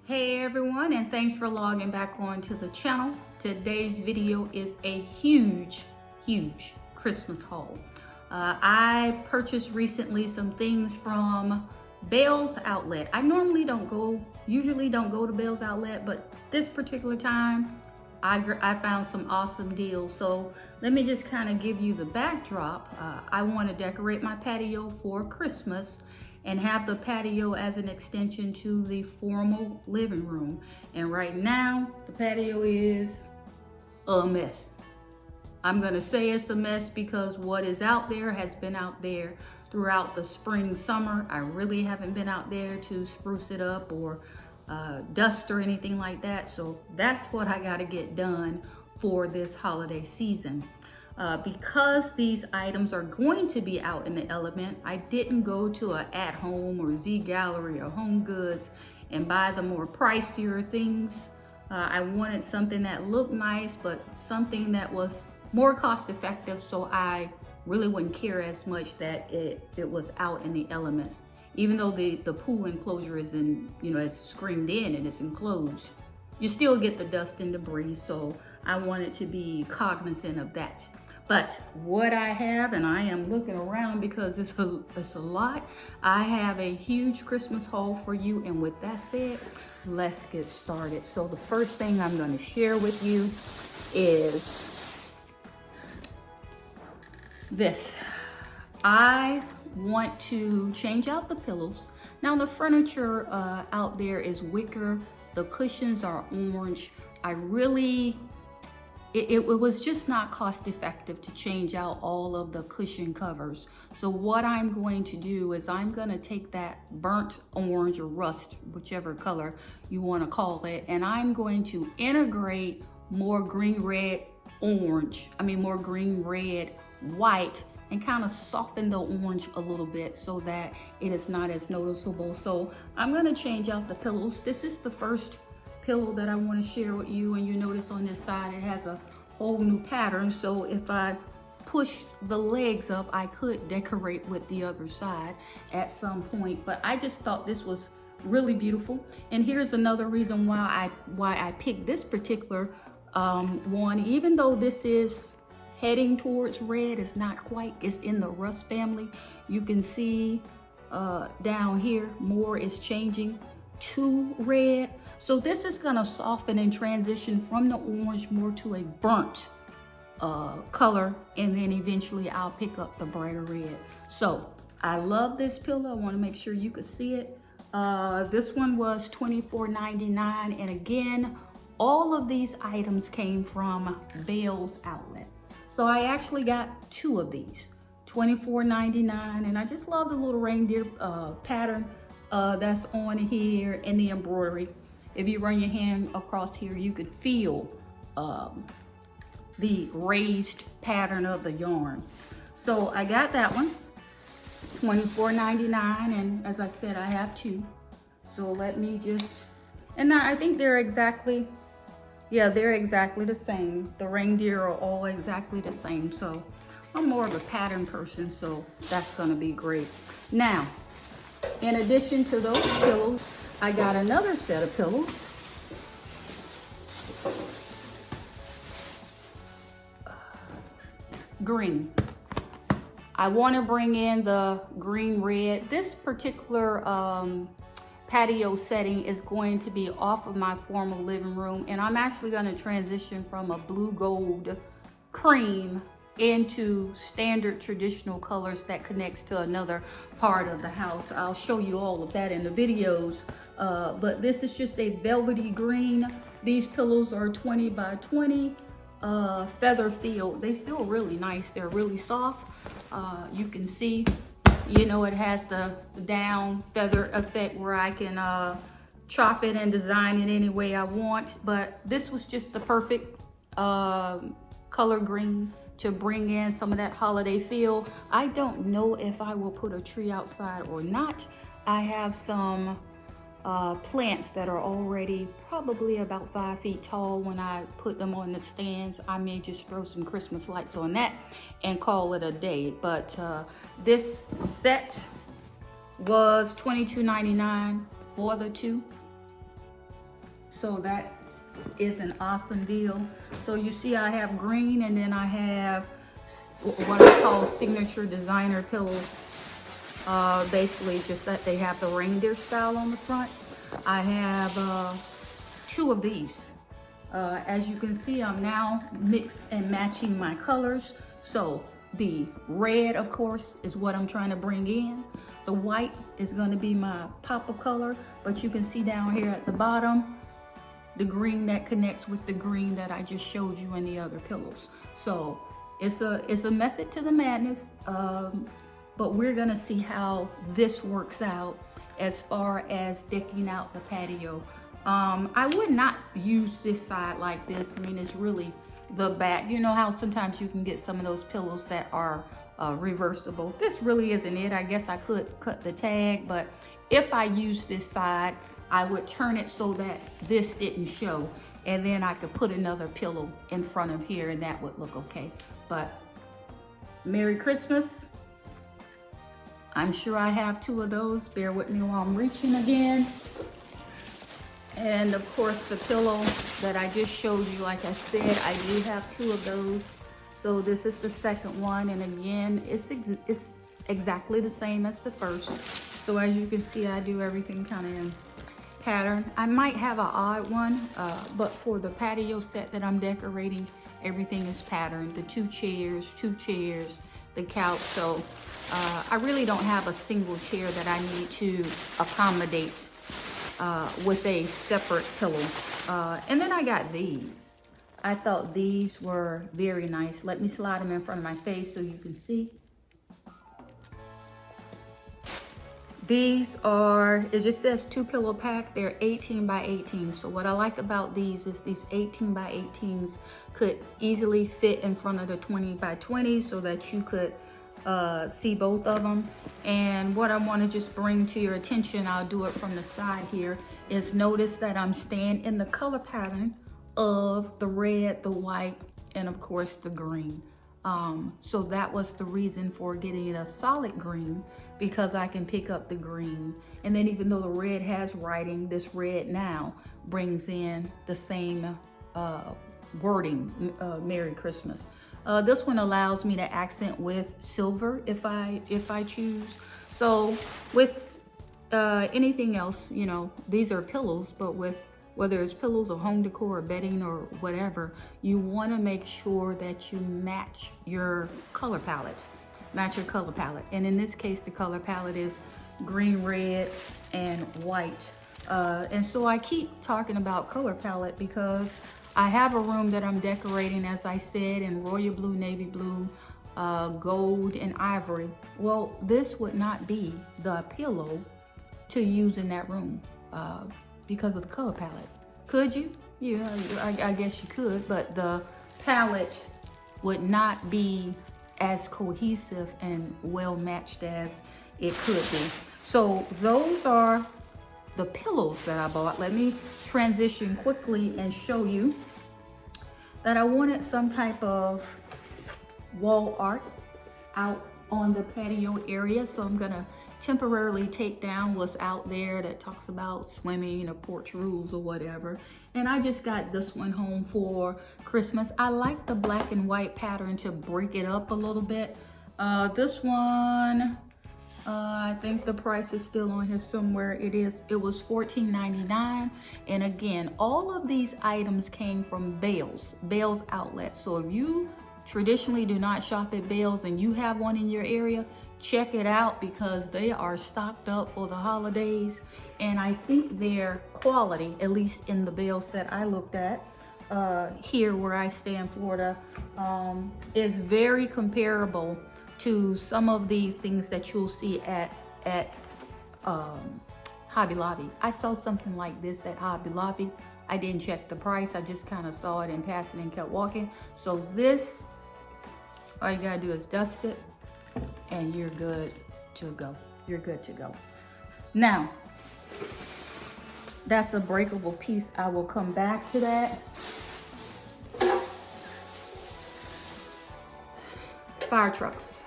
Hey everyone, and thanks for logging back on to the channel. Today's video is a huge Christmas haul. I purchased recently some things from Bell's Outlet. I usually don't go to Bell's Outlet, but this particular time I found some awesome deals. So let me just kind of give you the backdrop. I want to decorate my patio for Christmas and have the patio as an extension to the formal living room. And right now, the patio is a mess. I'm gonna say it's a mess because what is out there has been out there throughout the spring, summer. I really haven't been out there to spruce it up or dust or anything like that. So that's what I gotta get done for this holiday season. Because these items are going to be out in the element, I didn't go to a At Home or Z Gallery or Home Goods and buy the more pricier things. I wanted something that looked nice, but something that was more cost effective, so I really wouldn't care as much that it was out in the elements. Even though the pool enclosure is it's screened in and it's enclosed, you still get the dust and debris, so I wanted to be cognizant of that. But what I have, and I am looking around because it's a lot, I have a huge Christmas haul for you. And with that said, let's get started. So the first thing I'm going to share with you is this. I want to change out the pillows. Now the furniture out there is wicker. The cushions are orange. It was just not cost effective to change out all of the cushion covers. So what I'm going to do is I'm going to take that burnt orange or rust, whichever color you want to call it, and I'm going to integrate more green, red, white, and kind of soften the orange a little bit so that it is not as noticeable. So I'm going to change out the pillows. This is the first pillow that I want to share with you, and you notice on this side it has a whole new pattern, so if I push the legs up I could decorate with the other side at some point, but I just thought this was really beautiful. And here's another reason why I picked this particular one. Even though this is heading towards red, it's not quite, it's in the rust family. You can see down here more is changing to red. So this is gonna soften and transition from the orange more to a burnt color, and then eventually I'll pick up the brighter red. So I love this pillow. I want to make sure you could see it. This one was $24.99, and again, all of these items came from Bell's Outlet. So I actually got two of these, $24.99, and I just love the little reindeer pattern that's on here and the embroidery. If you run your hand across here, you could feel the raised pattern of the yarn. So I got that one, $24.99, and as I said, I have two. So let me just, and I think they're exactly the same. The reindeer are all exactly the same. So I'm more of a pattern person, so that's gonna be great. Now, in addition to those pillows, I got another set of pillows. Green. I want to bring in the green red. This particular patio setting is going to be off of my formal living room, and I'm actually going to transition from a blue gold cream into standard traditional colors that connects to another part of the house. I'll show you all of that in the videos, but this is just a velvety green. These pillows are 20 by 20 feather feel. They feel really nice. They're really soft. You can see, it has the down feather effect where I can chop it and design it any way I want, but this was just the perfect color green to bring in some of that holiday feel. I don't know if I will put a tree outside or not. I have some plants that are already probably about 5 feet tall. When I put them on the stands, I may just throw some Christmas lights on that and call it a day. But this set was $22.99 for the two. So that is an awesome deal. So you see I have green, and then I have what I call signature designer pillows. Basically just that they have the reindeer style on the front. I have 2 of these. As you can see, I'm now mix and matching my colors. So the red, of course, is what I'm trying to bring in. The white is going to be my pop of color, but you can see down here at the bottom, the green that connects with the green that I just showed you in the other pillows. So it's a method to the madness, but we're gonna see how this works out as far as decking out the patio. I would not use this side like this. I mean, it's really the back. You know how sometimes you can get some of those pillows that are reversible. This really isn't it. I guess I could cut the tag, but if I use this side, I would turn it so that this didn't show, and then I could put another pillow in front of here and that would look okay. But Merry Christmas. I'm sure I have 2 of those. Bear with me while I'm reaching again. And of course the pillow that I just showed you, like I said, I do have 2 of those. So this is the second one, and again, it's exactly the same as the first. So as you can see, I do everything kind of in pattern. I might have an odd one, but for the patio set that I'm decorating, everything is patterned. The 2 chairs, the couch. So I really don't have a single chair that I need to accommodate with a separate pillow. And then I got these. I thought these were very nice. Let me slide them in front of my face so you can see. These are, it just says 2 pillow pack. They're 18 by 18. So what I like about these is these 18 by 18s could easily fit in front of the 20 by 20 so that you could see both of them. And what I want to just bring to your attention, I'll do it from the side here, is notice that I'm staying in the color pattern of the red, the white, and of course the green. So that was the reason for getting a solid green, because I can pick up the green. And then even though the red has writing, this red now brings in the same wording, Merry Christmas. This one allows me to accent with silver if I choose. So with anything else, you know, these are pillows, but with whether it's pillows or home decor or bedding or whatever, you want to make sure that you match your color palette. And in this case, the color palette is green, red, and white. And so I keep talking about color palette because I have a room that I'm decorating, as I said, in royal blue, navy blue, gold, and ivory. Well, this would not be the pillow to use in that room because of the color palette. Could you? Yeah, I guess you could, but the palette would not be as cohesive and well matched as it could be. So those are the pillows that I bought. Let me transition quickly and show you that I wanted some type of wall art out on the patio area. So I'm gonna temporarily take down what's out there that talks about swimming or porch rules or whatever. And I just got this one home for Christmas. I like the black and white pattern to break it up a little bit. This one, I think the price is still on here somewhere. It was $14.99. And again, all of these items came from Bales Outlet. So if you traditionally do not shop at Bales and you have one in your area, check it out because they are stocked up for the holidays. And I think their quality, at least in the Bales that I looked at here where I stay in Florida, is very comparable to some of the things that you'll see at Hobby Lobby. I saw something like this at Hobby Lobby. I didn't check the price. I just kind of saw it and passed it and kept walking. So this, all you gotta do is dust it and you're good to go. You're good to go. Now, that's a breakable piece. I will come back to that. Fire trucks.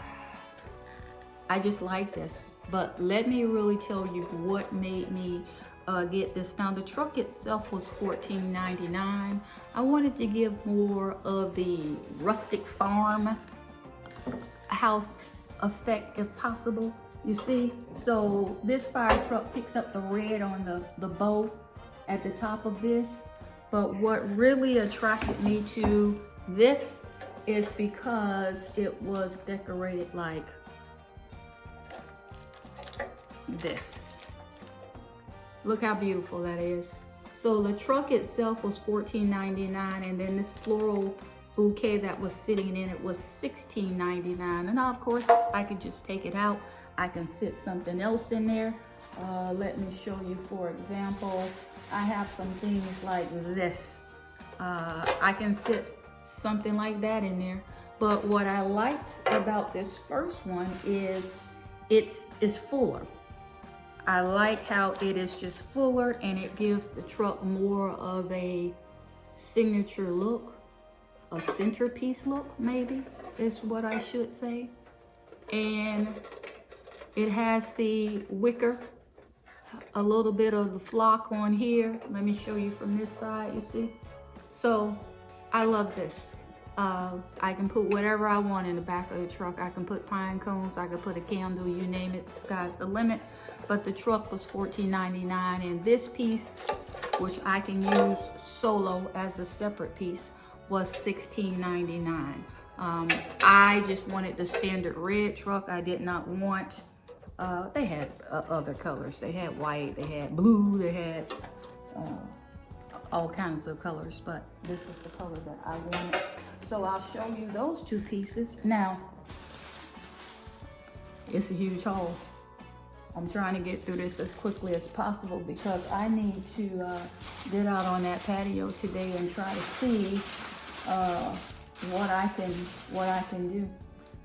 I just like this, but let me really tell you what made me get this. Now the truck itself was $14.99. I wanted to give more of the rustic farm house effect if possible, you see. So this fire truck picks up the red on the bow at the top of this. But what really attracted me to this is because it was decorated like this. Look how beautiful that is. So the truck itself was $14.99, and then this floral bouquet that was sitting in it was $16.99. And now, of course, I can just take it out. I can sit something else in there. Let me show you, for example, I have some things like this. I can sit something like that in there. But what I liked about this first one is it is fuller. I like how it is just fuller, and it gives the truck more of a signature look, a centerpiece look, maybe is what I should say. And it has the wicker, a little bit of the flock on here. Let me show you from this side, you see? So I love this. I can put whatever I want in the back of the truck. I can put pine cones, I can put a candle, you name it, the sky's the limit. But the truck was $14.99, and this piece, which I can use solo as a separate piece, was $16.99. I just wanted the standard red truck. I did not want, they had other colors. They had white, they had blue, they had all kinds of colors, but this is the color that I wanted. So I'll show you those two pieces. Now, it's a huge haul. I'm trying to get through this as quickly as possible because I need to get out on that patio today and try to see what I can do.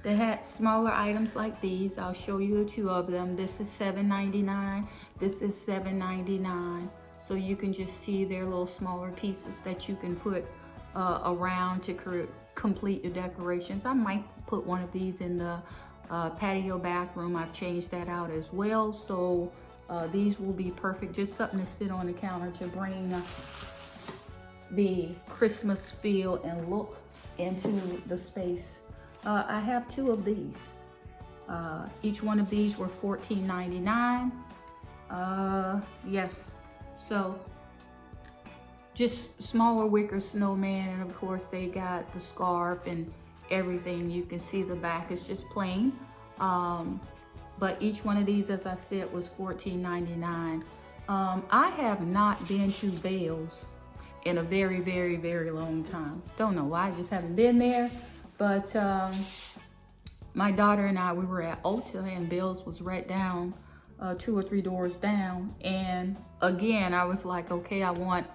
They had smaller items like these. I'll show you two of them. This is $7.99. This is $7.99. So you can just see their little smaller pieces that you can put around to complete your decorations. I might put one of these in the patio bathroom. I've changed that out as well. So these will be perfect. Just something to sit on the counter to bring the Christmas feel and look into the space. I have two of these. Each one of these were $14.99. Yes. So just smaller wicker snowman, and of course they got the scarf and everything. You can see the back is just plain. But each one of these, as I said, was $14.99. I have not been to Bales in a very, very, very long time. Don't know why, I just haven't been there. But my daughter and I, we were at Ulta, and Bales was right down, 2 or 3 doors down. And again, I was like, okay, I want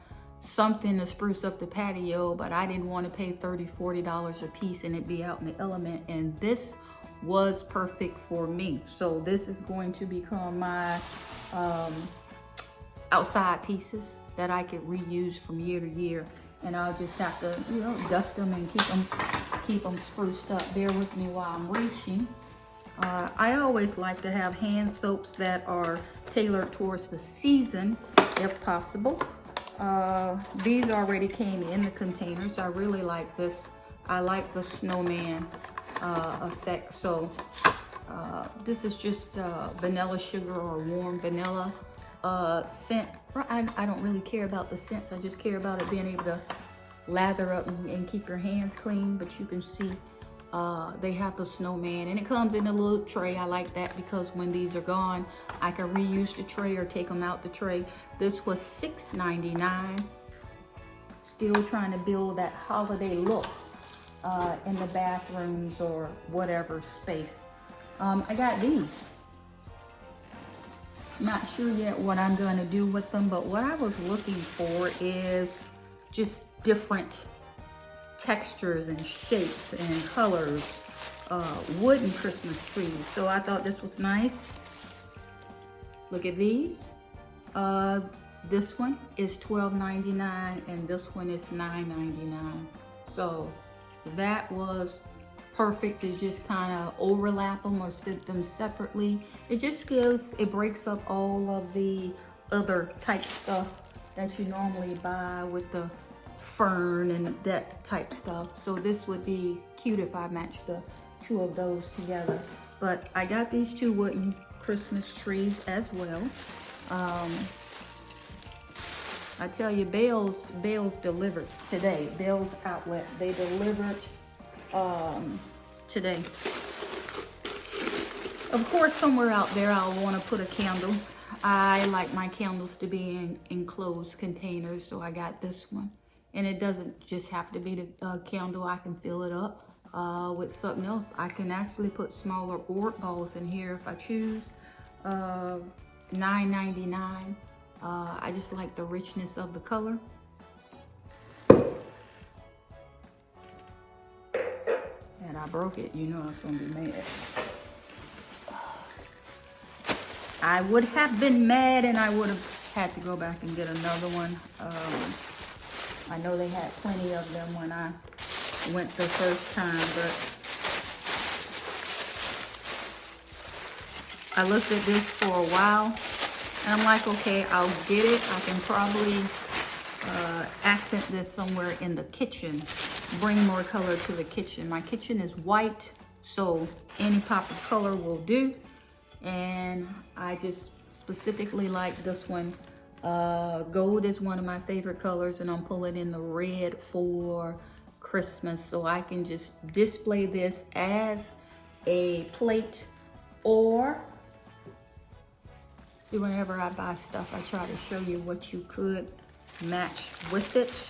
something to spruce up the patio, but I didn't want to pay $30, $40 a piece and it be out in the element. And this was perfect for me. So this is going to become my outside pieces that I could reuse from year to year. And I'll just have to, you know, dust them and keep them spruced up. Bear with me while I'm reaching. I always like to have hand soaps that are tailored towards the season, if possible. These already came in the containers. I really like this. I like the snowman effect. So this is just vanilla sugar or warm vanilla scent. I don't really care about the scents. I just care about it being able to lather up and keep your hands clean. But you can see they have the snowman, and it comes in a little tray. I like that because when these are gone, I can reuse the tray or take them out the tray. This was $6.99. Still trying to build that holiday look in the bathrooms or whatever space. I got these. Not sure yet what I'm going to do with them, but what I was looking for is just different textures and shapes and colors, wooden Christmas trees. So I thought this was nice. Look at these. This one is $12.99 and this one is $9.99. So that was perfect to just kind of overlap them or sit them separately. It just gives, it breaks up all of the other type stuff that you normally buy with the fern and that type stuff. So this would be cute if I matched the two of those together. But I got these two wooden Christmas trees as well. I tell you, Bale's delivered today. Bale's Outlet, they delivered today. Of course, somewhere out there I'll want to put a candle. I like my candles to be in enclosed containers, so I got this one. And it doesn't just have to be the candle. I can fill it up with something else. I can actually put smaller orb balls in here if I choose. $9.99. I just like the richness of the color. And I broke it, you know I was gonna be mad. I would have been mad and I would have had to go back and get another one. I know they had plenty of them when I went the first time, but I looked at this for a while and I'm like, okay, I'll get it. I can probably accent this somewhere in the kitchen, bring more color to the kitchen. My kitchen is white, so any pop of color will do. And I just specifically like this one. Gold is one of my favorite colors, and I'm pulling in the red for Christmas, so I can just display this as a plate, or see, whenever I buy stuff, I try to show you what you could match with it.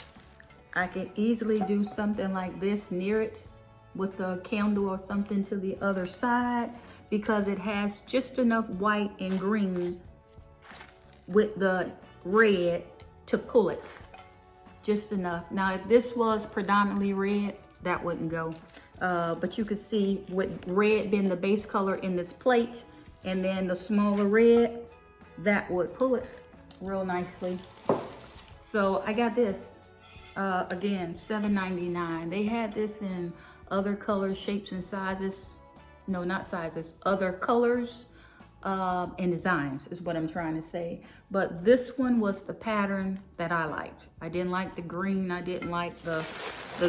I can easily do something like this near it with a candle or something to the other side, because it has just enough white and green with the red to pull it. Just enough. Now, if this was predominantly red, that wouldn't go. But you can see with red being the base color in this plate, and then the smaller red, that would pull it real nicely. So I got this, again, $7.99. They had this in other colors, shapes, and sizes. No, not sizes, other colors and designs is what I'm trying to say. But this one was the pattern that I liked. I didn't like the green. I didn't like the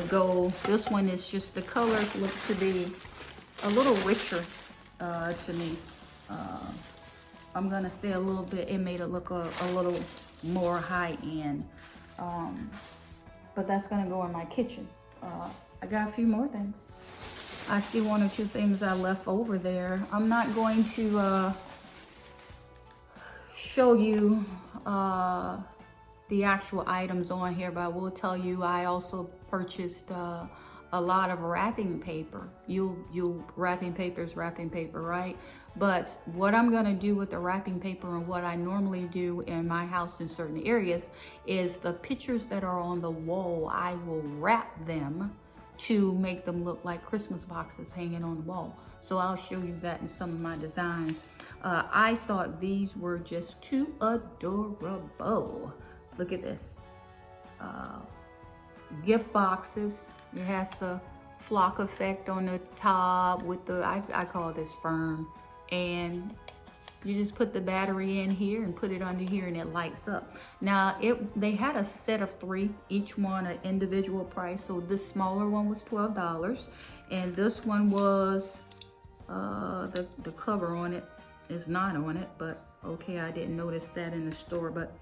gold. This one is just, the colors look to be a little richer to me. I'm gonna say a little bit, it made it look a little more high end. But that's gonna go in my kitchen. I got a few more things. I see one or two things I left over there. I'm not going to show you the actual items on here, but I will tell you I also purchased a lot of wrapping paper. Wrapping paper is wrapping paper, right? But what I'm gonna do with the wrapping paper, and what I normally do in my house in certain areas, is the pictures that are on the wall, I will wrap them to make them look like Christmas boxes hanging on the wall. So I'll show you that in some of my designs. I thought these were just too adorable. Look at this. Gift boxes. It has the flock effect on the top with the, I call this fern. And you just put the battery in here and put it under here and it lights up. Now, they had a set of 3, each one an individual price. So this smaller one was $12. And this one was, the cover on it is not on it, but okay, I didn't notice that in the store, but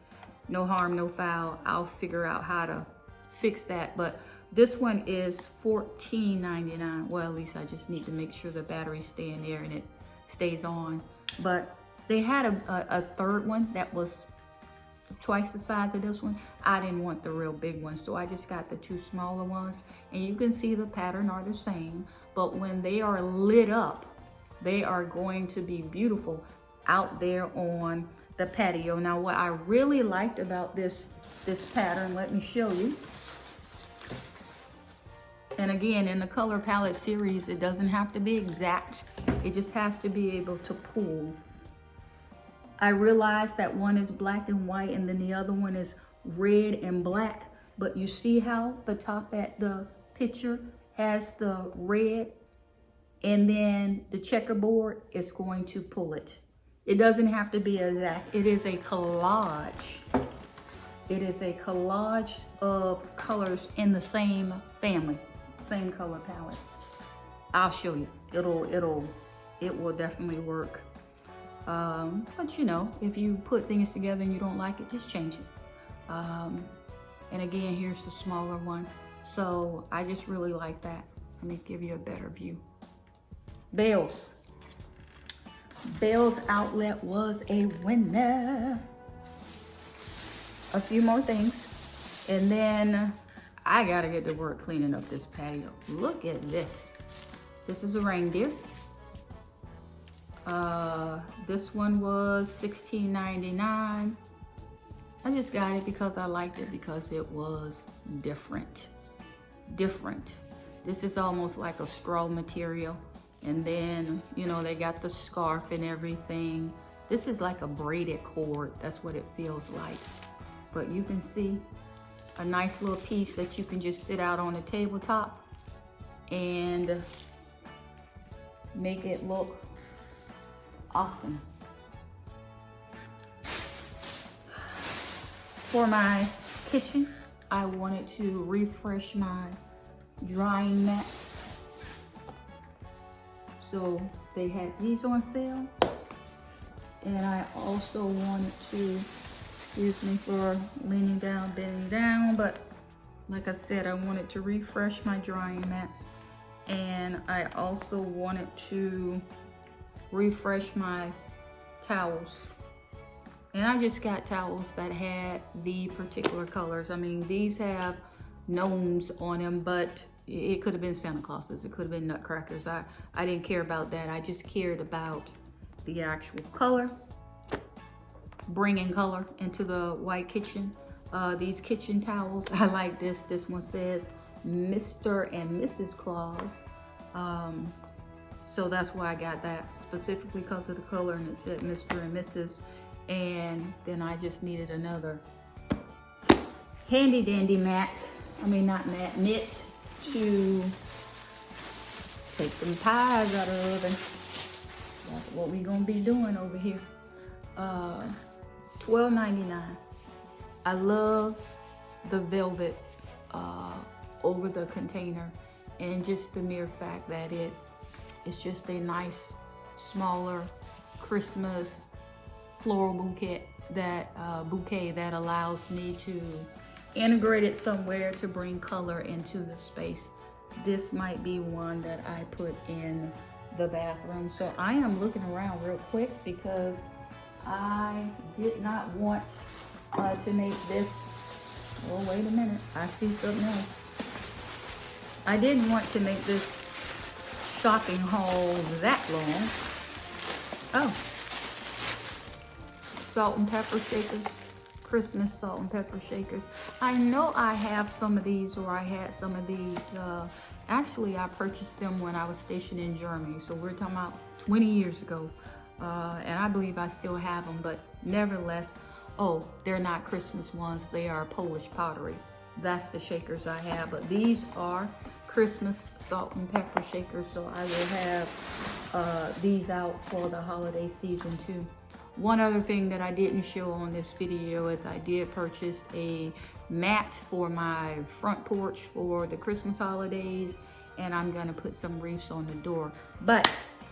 no harm, no foul. I'll figure out how to fix that. But this one is $14.99. Well, at least I just need to make sure the batteries stay in there and it stays on. But they had a third one that was twice the size of this one. I didn't want the real big one, so I just got the 2 smaller ones. And you can see the pattern are the same, but when they are lit up, they are going to be beautiful out there on the patio. Now, what I really liked about this pattern, let me show you. And again, in the color palette series, it doesn't have to be exact. It just has to be able to pull. I realized that one is black and white and then the other one is red and black. But you see how the top at the picture has the red, and then the checkerboard is going to pull it. It doesn't have to be exact. It is a collage. It is a collage of colors in the same family, same color palette. I'll show you. It will definitely work. But you know, if you put things together and you don't like it, just change it. And again, here's the smaller one. So I just really like that. Let me give you a better view. Bales. Bales Outlet was a winner. A few more things. And then I gotta get to work cleaning up this patio. Look at this. This is a reindeer. This one was $16.99. I just got it because I liked it because it was different. This is almost like a straw material. And then, you know, they got the scarf and everything. This is like a braided cord. That's what it feels like. But you can see a nice little piece that you can just sit out on the tabletop and make it look awesome. For my kitchen, I wanted to refresh my drying mats. So they had these on sale. And I also wanted to, excuse me for leaning down, bending down, but like I said, I wanted to refresh my drying mats. And I also wanted to refresh my towels. And I just got towels that had the particular colors. I mean, these have gnomes on them, but it could have been Santa Clauses. It could have been nutcrackers. I didn't care about that. I just cared about the actual color, bringing color into the white kitchen. These kitchen towels, I like this. This one says Mr. and Mrs. Claus. So that's why I got that, specifically because of the color, and it said Mr. and Mrs. And then I just needed another handy dandy mat, mitt, to take some pies out of the oven. That's what we gonna be doing over here. $12.99. I love the velvet over the container, and just the mere fact that it's just a nice, smaller Christmas floral bouquet that allows me to integrate it somewhere to bring color into the space. This might be one that I put in the bathroom. So I am looking around real quick because I did not want to make this, oh wait a minute, I see something else. I didn't want to make this shopping haul that long. Oh, salt and pepper shakers, Christmas salt and pepper shakers. I know I have some of these, or I had some of these. Actually, I purchased them when I was stationed in Germany. So we're talking about 20 years ago. And I believe I still have them, but nevertheless, oh, they're not Christmas ones. They are Polish pottery. That's the shakers I have, but these are Christmas salt and pepper shakers. So I will have these out for the holiday season too. One other thing that I didn't show on this video is I did purchase a mat for my front porch for the Christmas holidays, and I'm gonna put some wreaths on the door. But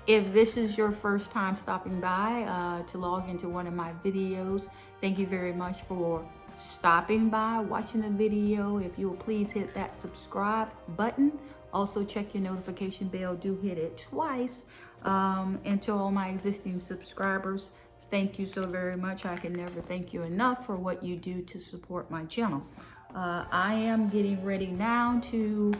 if this is your first time stopping by to log into one of my videos, thank you very much for stopping by, watching the video. If you will please hit that subscribe button. Also check your notification bell, do hit it twice. And to all my existing subscribers, thank you so very much. I can never thank you enough for what you do to support my channel. I am getting ready now to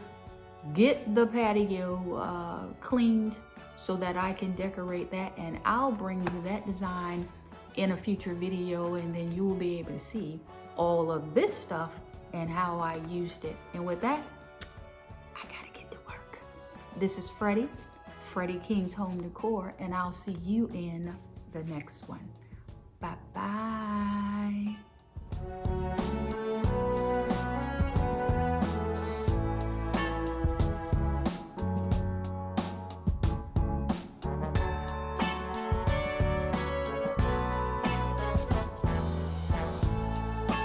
get the patio cleaned so that I can decorate that, and I'll bring you that design in a future video, and then you will be able to see all of this stuff and how I used it. And with that, I gotta get to work. This is Freddie King's Home Decor, and I'll see you in the next one. Bye-bye.